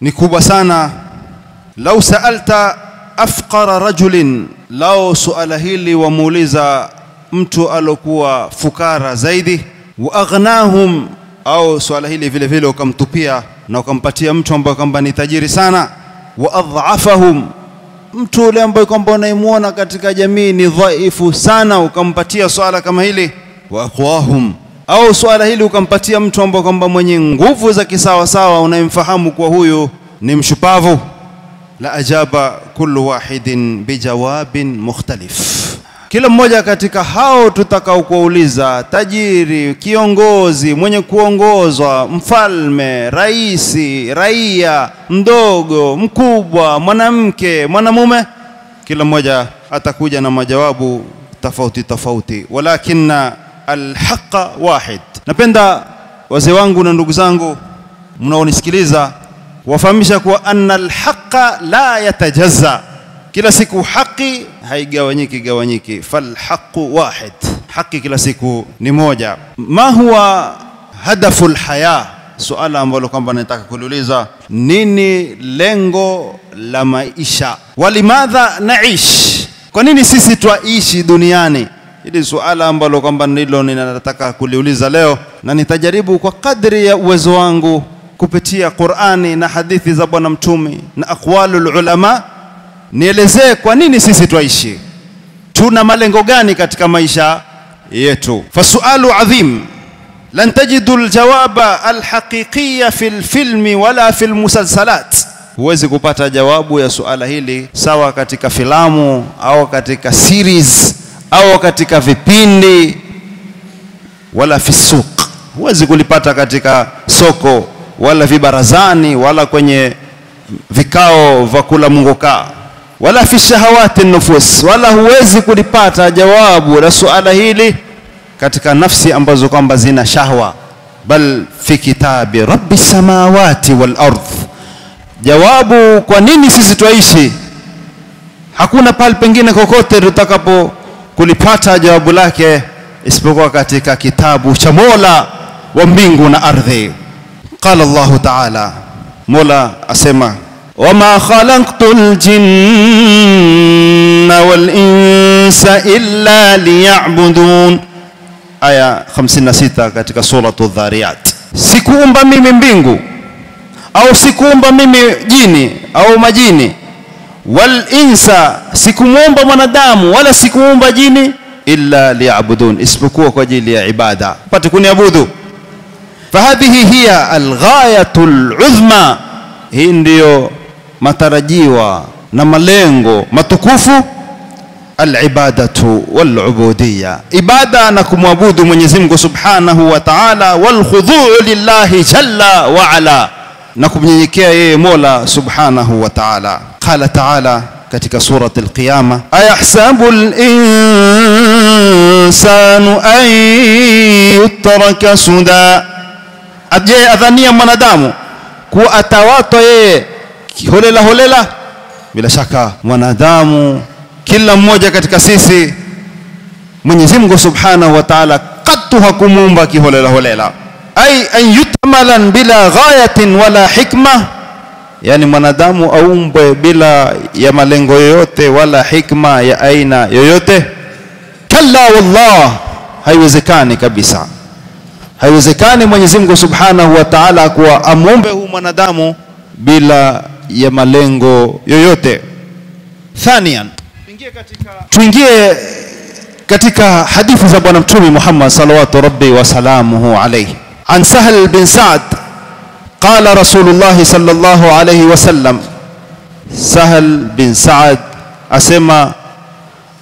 ni kubwa sana. Lau sa'alta afqara rajulin, lau suala hili wamuuliza mtu alokuwa fukara zaidi, wa aghnahum, au suala hili vile vile ukamtupia na ukampatia mtu ambaye kwamba ni tajiri sana, wa adhafahum, mtu yule ambaye kwamba unaimuona katika jamii ni dhaifu sana, ukampatia swala kama hili, wa aqwahum, au swala hili ukampatia mtu ambaye kwamba mwenye nguvu za kisawa sawa, unayemfahamu kwa huyu ni mshupavu, la ajaba kullu wahidin bijawabin mukhtalif. Kila mmoja katika hao tutakao kuuliza, tajiri, kiongozi, mwenye kuongozwa, mfalme, raisi, raia, mdogo, mkubwa, mwanamke, mwanamume, kila mmoja atakuja na majawabu tofauti tofauti, walakinna alhaqa wahid. Napenda wazee wangu na ndugu zangu mnaonisikiliza wafahamisha kuwa anna alhaqa la yatajazza, kila siku haki haigawanyiki, falhaqu wahid, haki kila siku ni moja. Ma huwa hadafu alhaya, suala ambalo kwamba nataka kuuliza, nini lengo la maisha? Walimadha naish, kwa nini sisi tuishi duniani? Hili suala ambalo kwamba ndilo ninataka kuliuliza leo, na nitajaribu kwa kadri ya uwezo wangu kupitia Qur'ani na hadithi za Bwana Mtume na aqwalul ulama, nielezee kwa nini sisi tuishi, tuna malengo gani katika maisha yetu. Fasualu adhim, lan tajidu aljawaba alhaqiqiyya fil filmi wala fil musalsalat. Huwezi kupata jawabu ya suala hili sawa katika filamu au katika series au katika vipindi, wala fi suq, huwezi kulipata katika soko wala vibarazani wala kwenye vikao vya kula mungoka, wala fi shahawati nufus, wala huwezi kulipata jawabu la suala hili katika nafsi ambazo kwamba zina shahwa, bal fi kitabi rabbis samawati wal ardh. Jawabu kwa nini sisi tuishi hakuna pale pengine kokote tutakapo kulipata jawabu lake isipokuwa katika kitabu cha Mola wa mbingu na ardhi. Qala Allah Ta'ala, Mola asema, wama khalaqtul jinna wal insa illa liya'budun, aya 56 katika suratu Dhariyat. Sikuumba mimi mbingu au sikuumba mimi jini au majini, wal insa, sikumuumba mwanadamu wala sikuumba jini, illa liya'budun, isipokuwa kwa ajili ya ibada, pate kuniabudu. Fahadhihi hiya alghayatul uzma, hii ndio matarajiwa na malengo matukufu, alibadatu wal ubudiyya, ibada na kumwabudu Mwenyezi Mungu Subhanahu wa Ta'ala, wal khudhu'u lillahi jalla wa ala, na kumnyenyekea yeye Mola Subhanahu wa Ta'ala. Qala Ta'ala katika surati al-Qiyama, ayahsabu al-insanu an yutraka suda, aje adhania mwanadamu kuwa atawatwa yeye holela holela? Bila shaka mwanadamu, kila mmoja katika sisi, Mwenyezi Mungu Subhanahu wa Ta'ala katu hakumuumba kiholela holela, ay an yutamalan bila ghayatin wala hikma, yani mwanadamu aumbwe bila ya malengo yoyote wala hikma ya aina yoyote. Kalla wallah, haiwezekani kabisa, haiwezekani Mwenyezi Mungu Subhanahu wa Ta'ala kuwa amuumbe huyu mwanadamu bila ya malengo yoyote. Thaniyan, tuingie katika hadithi za Bwana Mtume Muhammad sallallahu rabbi wa salamuhu alayhi. An Sahal bin Sa'd qala Rasulullah sallallahu alayhi wasallam, Sahal bin Sa'd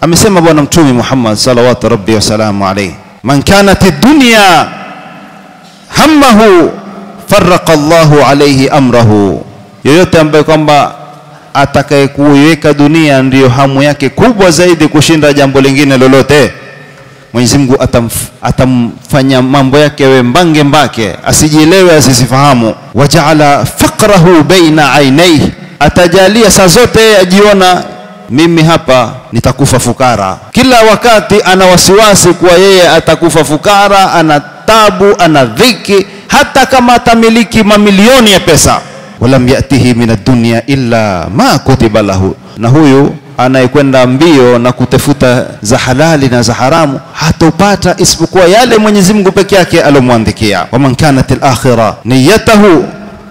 amesema Bwana Mtume Muhammad sallallahu rabbi wa salamuhu alayhi, man kanat ad-dunya hammahu farraqa Allahu alayhi amrahu, yoyote ambaye kwamba atakayekuiweka dunia ndiyo hamu yake kubwa zaidi kushinda jambo lingine lolote, Mwenyezi Mungu atamfanya mambo yake yawe mbange mbake, asijielewe, asisifahamu. Waja'ala faqrahu baina ainaihi, atajalia saa zote ajiona mimi hapa nitakufa fukara. Kila wakati ana wasiwasi kuwa yeye atakufa fukara, ana tabu, ana dhiki, hata kama atamiliki mamilioni ya pesa. walam yatihi min ad-dunya illa ma kutiba lahu. Na huyu anayekwenda mbio na kutafuta za halali na za haramu hatopata isipokuwa yale Mwenyezi Mungu peke yake alomwandikia. Wa man kanat al-akhirah niyatahu,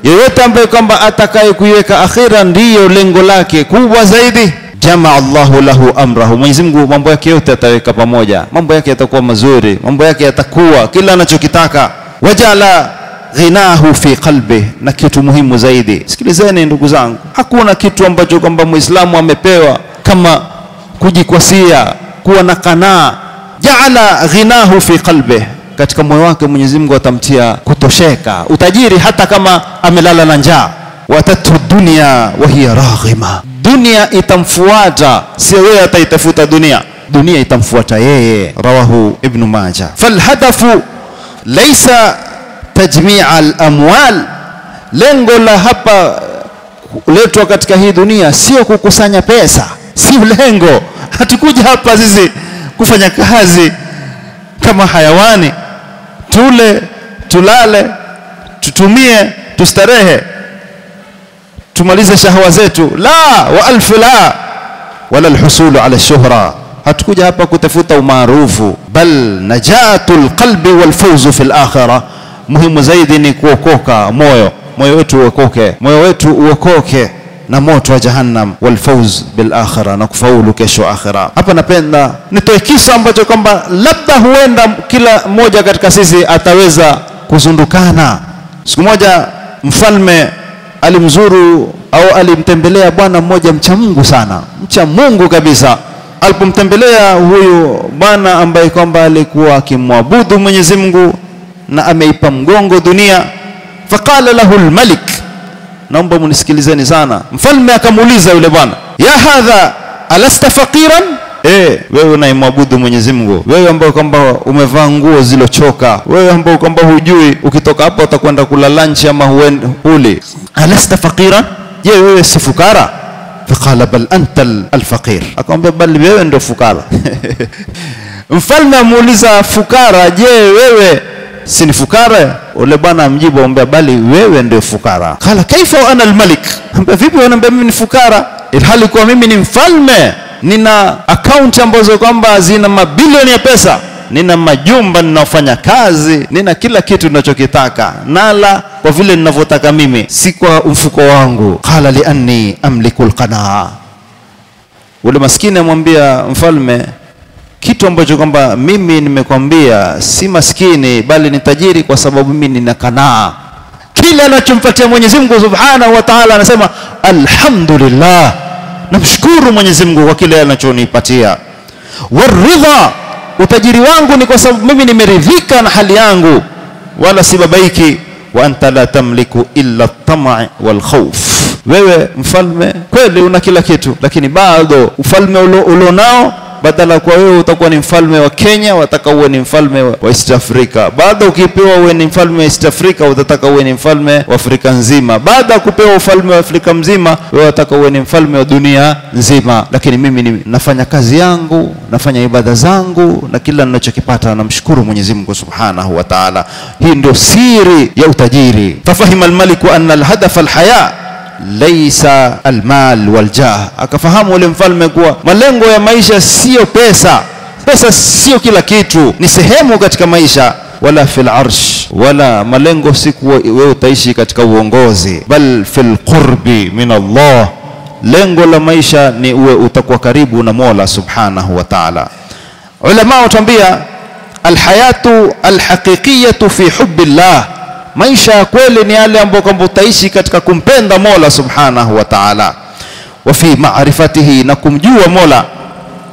yeyote ambaye kwamba atakaye kuiweka akhira ndiyo lengo lake kubwa zaidi, jamaa Allahu lahu amrahu, Mwenyezi Mungu mambo yake yote ataweka pamoja, mambo yake yatakuwa mazuri, mambo yake yatakuwa kila anachokitaka. Wajala ghinahu fi qalbi, na kitu muhimu zaidi, sikilizeni ndugu zangu, hakuna kitu ambacho kwamba Muislamu amepewa kama kujikwasia, kuwa na qanaa. Jaala ghinahu fi qalbi, katika moyo wake Mwenyezi Mungu atamtia kutosheka, utajiri hata kama amelala na njaa. Watatu dunya wa hiya raghima, dunia itamfuata, si yeye ataitafuta dunia, dunia itamfuata yeye. Rawahu Ibn Majah. Falhadafu laysa tajmi' al-amwal, lengo la hapa letwa katika hii dunia sio kukusanya pesa, si lengo. Hatukuja hapa sisi kufanya kazi kama hayawani, tule, tulale, tutumie, tustarehe, tumalize shahwa zetu. La wa alf la, wala alhusulu ala shuhra. Hatukuja hapa kutafuta umaarufu, bal najatul qalbi wal fawzu fil akhirah. Muhimu zaidi ni kuokoka moyo, moyo wetu uokoke, moyo wetu uokoke na moto wa jahannam, wal fawz bil akhirah, na kufaulu kesho akhirah. Hapa napenda nitoe kisa ambacho kwamba labda huenda kila mmoja katika sisi ataweza kuzundukana. Siku moja mfalme alimzuru au alimtembelea bwana mmoja mcha Mungu sana, mcha Mungu kabisa. Alipomtembelea huyu bwana ambaye kwamba alikuwa akimwabudu Mwenyezi Mungu na ameipa mgongo dunia, faqala lahu al-malik, naomba munisikilizeni sana. Mfalme akamuuliza yule bwana, ya hadha alasta faqiran? Wewe unaimwabudu Mwenyezi Mungu, wewe ambao kwamba umevaa nguo zilochoka, wewe ambao kwamba hujui ukitoka hapo utakwenda kula lunch ama huli, alasta faqiran? Je, wewe si fukara? Faqala bal anta al-faqir, akamwambia bali wewe ndio fukara. Mfalme amuuliza fukara, je wewe si ni fukara? Ule bwana amjibu amwambia bali wewe ndio fukara. Kala kaifa wa ana al-malik, ambaye vipi wanaambia mimi ni fukara ilhali kwa mimi ni mfalme, nina account ambazo kwamba zina mabilioni ya pesa, nina majumba, ninafanya kazi, nina kila kitu ninachokitaka, nala kwa vile ninavyotaka mimi, si kwa mfuko wangu. Qala li anni amliku al-qanaa, ule maskini amwambia mfalme, kitu ambacho kwamba mimi nimekwambia si maskini bali ni tajiri, kwa sababu mimi nina kanaa. Kila anachompatia Mwenyezi Mungu Subhanahu wa Ta'ala anasema alhamdulillah, namshukuru Mwenyezi Mungu kwa kile anachonipatia. Waridha, utajiri wangu ni kwa sababu mimi nimeridhika na hali yangu, wala si babaiki. Wa anta la tamliku illa at-tam' wal khawf, wewe mfalme kweli una kila kitu, lakini bado ufalme ulionao, badala kwa wewe utakuwa ni mfalme wa Kenya, wataka uwe ni mfalme wa East Africa. Baada ukipewa uwe ni mfalme wa East Africa, utataka uwe ni mfalme wa Afrika nzima. Baada kupewa ufalme wa Afrika mzima, wewe wataka uwe ni mfalme wa dunia nzima. Lakini mimi nafanya kazi yangu, nafanya ibada zangu, na kila ninachokipata namshukuru Mwenyezi Mungu Subhanahu wa Ta'ala. Hii ndio siri ya utajiri. Fafahima al-maliku anna al-hadaf al-haya laysa almal waljah, akafahamu ule mfalme kuwa malengo ya maisha sio pesa. Pesa sio kila kitu, ni sehemu katika maisha. Wala fil arsh, wala malengo si kuwa wewe utaishi katika uongozi, bal fil qurbi min Allah, lengo la maisha ni uwe utakuwa karibu na Mola Subhanahu wa Ta'ala. Ulama watuambia alhayatu alhaqiqiyatu fi hubbillah, maisha ya kweli ni yale ambayo kwamba utaishi katika kumpenda Mola Subhanahu wa Ta'ala, wa fi ma'rifatihi, na kumjua Mola.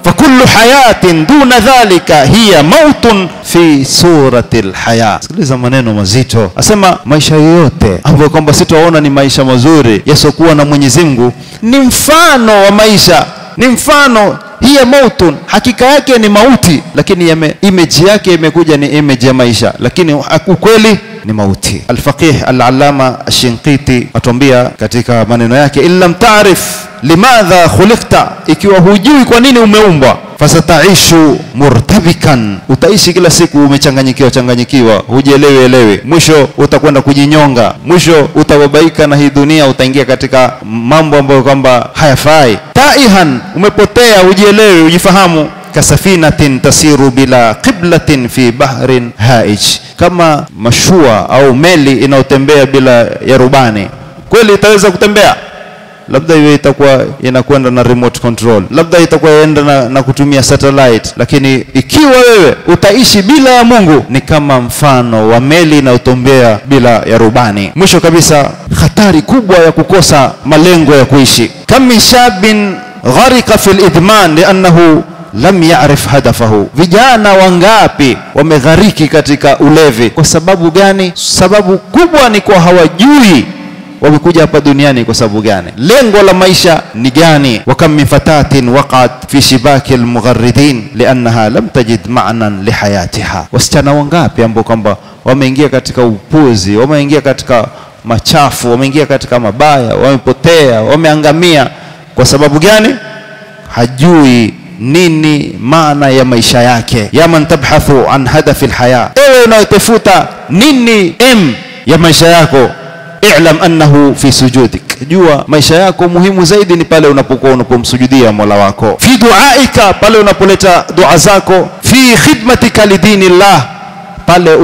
Fa kullu hayatin duna dhalika hiya mautun fi surati alhaya. Sikiliza maneno mazito, asema maisha yote ambayo kwamba sitaona ni maisha mazuri yasokuwa na Mwenyezi Mungu ni mfano wa maisha, ni mfano. Hiya mautun, hakika yake ni mauti, lakini image yake imekuja ni image ya maisha, lakini ukweli ni mauti. Al-Faqih al-Allama Ash-Shinqiti atuambia katika maneno yake, illam ta'rif limadha khuliqta, ikiwa hujui kwa nini umeumbwa, fasataishu murtabikan, utaishi kila siku umechanganyikiwa, hujielewi, mwisho utakwenda kujinyonga, mwisho utababaika na hii dunia, utaingia katika mambo ambayo kwamba hayafai. Taihan, umepotea, hujielewi, hujifahamu. Kasafinatin tasiru bila qiblatin fi bahrin haij, kama mashua au meli inayotembea bila ya rubani. Kweli itaweza kutembea? Labda iwe itakuwa inakwenda na remote control, labda itakuwa inaenda na kutumia satellite, lakini ikiwa wewe utaishi bila ya Mungu, ni kama mfano wa meli inayotembea bila ya rubani. Mwisho kabisa, hatari kubwa ya kukosa malengo ya kuishi. Kam min shabin gharika fil idman li'annahu lam ya'rif hadafahu, vijana wangapi wameghariki katika ulevi? Kwa sababu gani? Sababu kubwa ni kwa hawajui wamekuja hapa duniani kwa sababu gani, lengo la maisha ni gani. Wa kam min fatatin waqat fi shibaki almugharridin li'annaha lam tajid ma'nan lihayatiha, wasichana wangapi ambao kwamba wameingia katika upuzi, wameingia katika machafu, wameingia katika mabaya, wamepotea, wameangamia. Kwa sababu gani? Hajui nini maana ya maisha yake. Ya man tabhathu an hadafi alhaya, ewe unayotafuta nini ya maisha yako, i'lam annahu fi sujudik, jua maisha yako muhimu zaidi ni pale unapokuwa unapomsujudia Mola wako. Fi duaika, pale unapoleta dua zako. Fi khidmatika lidinillah, pale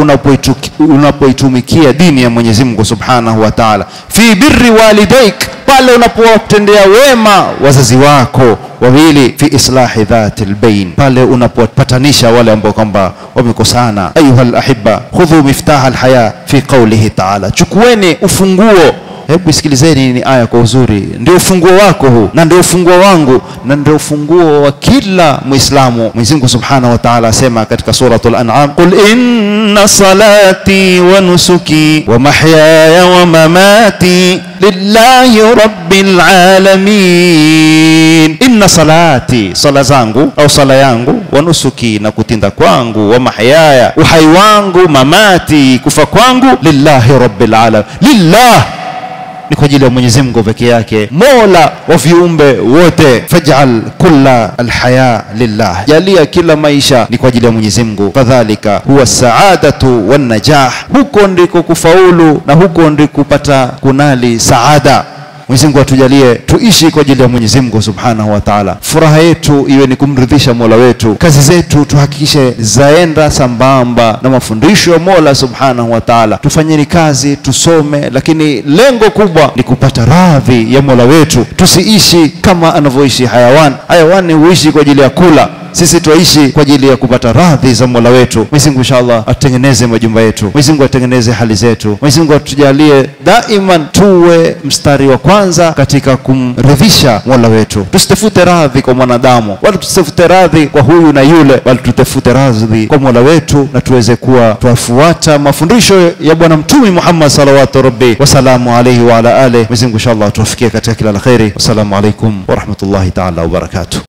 unapoitumikia dini ya Mwenyezi Mungu Subhanahu wa Ta'ala. Fi birri walidaik, pale unapowatendea wema wazazi wako wawili. Fi islahi dhatil bain, pale unapopatanisha wale ambao kwamba wamekosana. Ayuhal ahibba, khudhu miftah alhaya fi qawlihi ta'ala, chukueni ufunguo. Hebu sikilizeni ni aya kwa uzuri, ndio ufunguo wako huu na ndio ufunguo wangu na ndio ufunguo wa kila Muislamu. Mwenyezi Mungu Subhanahu wa Ta'ala asema katika suratul An'am, qul inna salati wa nusuki wa mahyaya wa mamati lillahi rabbil alamin. Inna salati, sala zangu au sala yangu, wa nusuki, na kutinda kwangu, wa mahyaya, uhai wangu, mamati, kufa kwangu, lillahi rabbil alamin. Lillah, ni kwa ajili ya Mwenyezi Mungu pekee yake, Mola wa viumbe wote. Faj'al kulla alhaya lillah, jalia kila maisha ni kwa ajili ya Mwenyezi Mungu. Fadhalika huwa saadatu wan najah, huko ndiko kufaulu na huko ndiko kupata kunali saada. Mwenyezi Mungu atujalie tuishi kwa ajili ya Mwenyezi Mungu Subhanahu wa Ta'ala. Furaha yetu iwe ni kumridhisha Mola wetu. Kazi zetu tuhakikishe zaenda sambamba na mafundisho ya Mola Subhanahu wa Ta'ala. Tufanyeni kazi, tusome, lakini lengo kubwa ni kupata radhi ya Mola wetu. Tusiishi kama anavyoishi hayawani. Hayawani huishi kwa ajili ya kula, sisi tuishi kwa ajili ya kupata radhi za Mola wetu. Mwenyezi Mungu inshallah atengeneze majumba yetu, Mwenyezi Mungu atengeneze hali zetu, Mwenyezi Mungu atujalie daiman tuwe mstari wa kwanza katika kumridhisha Mola wetu. Tusitafute radhi kwa mwanadamu, wala tusitafute radhi kwa huyu na yule, bali tutafute radhi kwa Mola wetu na tuweze kuwa tuwafuata mafundisho ya Bwana Mtume Muhammad sallallahu rabbi wa salamu alayhi wa ala alihi. Mwenyezi Mungu inshallah tuwafikie katika kila la khairi. Wassalamu alaykum wa rahmatullahi ta'ala wa barakatuh.